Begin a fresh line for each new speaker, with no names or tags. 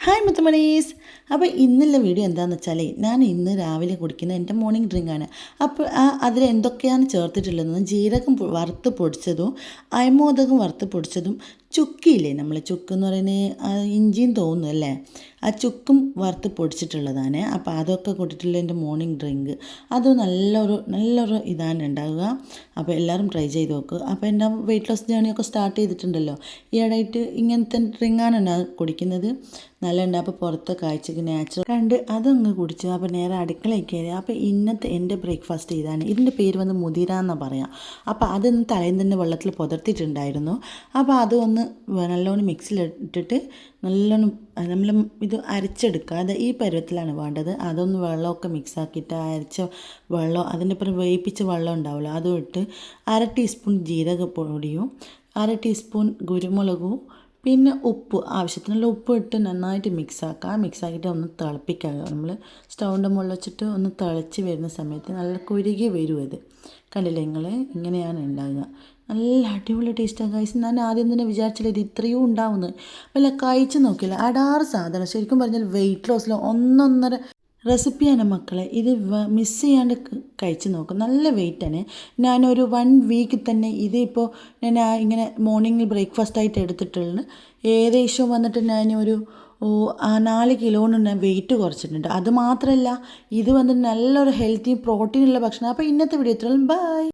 Hi മുത്തുമണീസ്. അപ്പോൾ ഇന്നുള്ള video എന്താണെന്ന് വെച്ചാൽ ഞാൻ ഇന്ന് രാവിലെ കുടിക്കുന്ന എൻ്റെ മോർണിംഗ് ഡ്രിങ്കാണ്. അപ്പോൾ അതിൽ എന്തൊക്കെയാണ് ചേർത്തിട്ടുള്ളതെന്ന് ജീരകം വറുത്ത് പൊടിച്ചതും അയമോദകം വറുത്ത് പൊടിച്ചതും ചുക്കിയില്ലേ, നമ്മൾ ചുക്ക് എന്ന് പറയുന്നത് ഇഞ്ചിയും തോന്നുന്നു അല്ലേ, ആ ചുക്കും വറുത്ത് പൊടിച്ചിട്ടുള്ളതാണ്. അപ്പോൾ അതൊക്കെ കൂട്ടിയിട്ടുള്ള എൻ്റെ മോർണിംഗ് ഡ്രിങ്ക് അത് നല്ലൊരു ഇതാണ് ഉണ്ടാവുക. അപ്പോൾ എല്ലാവരും ട്രൈ ചെയ്ത് നോക്കുക. അപ്പോൾ എൻ്റെ വെയിറ്റ് ലോസ് ജേണിയൊക്കെ സ്റ്റാർട്ട് ചെയ്തിട്ടുണ്ടല്ലോ, ഈയിടെയായിട്ട് ഇങ്ങനത്തെ ഡ്രിങ്കാണ് ഞാൻ കുടിക്കുന്നത്. നല്ല അപ്പോൾ പുറത്തെ കാഴ്ചക്ക് നാച്ചുറൽ കണ്ട് അതങ്ങ് കുടിച്ചു. അപ്പോൾ നേരെ അടുക്കളയിൽ കയറി. അപ്പോൾ ഇന്നത്തെ എൻ്റെ ബ്രേക്ക്ഫാസ്റ്റ് ഇതാണ്. ഇതിൻ്റെ പേര് വന്ന് മുതിര എന്നാണ് പറയാം. അപ്പോൾ അതൊന്ന് തലേന്ന് തന്നെ വെള്ളത്തിൽ പുതർത്തിട്ടുണ്ടായിരുന്നു. അപ്പോൾ അതൊന്ന് നല്ലോണം മിക്സിയിലിട്ടിട്ട് നല്ലോണം നമ്മൾ ഇത് അരച്ചെടുക്കുക. അത് ഈ പരുവത്തിലാണ് വേണ്ടത്. അതൊന്ന് വെള്ളമൊക്കെ മിക്സാക്കിയിട്ട് അരച്ച വെള്ളം, അതിൻ്റെ പുറം വേവിപ്പിച്ച വെള്ളം ഉണ്ടാവുമല്ലോ, അതും ഇട്ട് 1/2 ടീസ്പൂൺ ജീരകപ്പൊടിയും 1/2 ടീസ്പൂൺ കുരുമുളകും പിന്നെ ഉപ്പ്, ആവശ്യത്തിനുള്ള ഉപ്പ് ഇട്ട് നന്നായിട്ട് മിക്സാക്കിയിട്ട് ഒന്ന് തിളപ്പിക്കുക. നമ്മൾ സ്റ്റൗവിൻ്റെ മുകളിൽ വെച്ചിട്ട് ഒന്ന് തിളച്ച് വരുന്ന സമയത്ത് നല്ല കുരുകി വരും. അത് കണ്ടില്ലേ നിങ്ങൾ, ഇങ്ങനെയാണ് ഉണ്ടാകുക. നല്ല അടിപൊളി ടേസ്റ്റാണ് ഗൈസ്. ഞാൻ ആദ്യം തന്നെ വിചാരിച്ചില്ല ഇത് ഇത്രയും ഉണ്ടാവുമെന്ന്. വല്ല കഴിച്ച് നോക്കില്ല, അടാറ് സാധനം. ശരിക്കും പറഞ്ഞാൽ വെയിറ്റ് ലോസിൽ ഒന്നൊന്നര റെസിപ്പിയാണ് മക്കളെ. ഇത് മിസ് ചെയ്യാണ്ട് കഴിച്ച് നോക്കും. നല്ല വെയിറ്റാണ്. ഞാനൊരു 1 വീക്ക് തന്നെ ഇതിപ്പോൾ ഞാൻ ഇങ്ങനെ മോർണിംഗിൽ ബ്രേക്ക്ഫാസ്റ്റായിട്ട് എടുത്തിട്ടുള്ളത്. ഏകദേശം വന്നിട്ട് ഞാനൊരു 4 കിലോന് ഞാൻ വെയിറ്റ് കുറച്ചിട്ടുണ്ട്. അത് മാത്രമല്ല, ഇത് വന്നിട്ട് നല്ലൊരു ഹെൽത്തി പ്രോട്ടീനുള്ള ഭക്ഷണം. അപ്പോൾ ഇന്നത്തെ വീഡിയോ ഇത്രയും. ബൈ.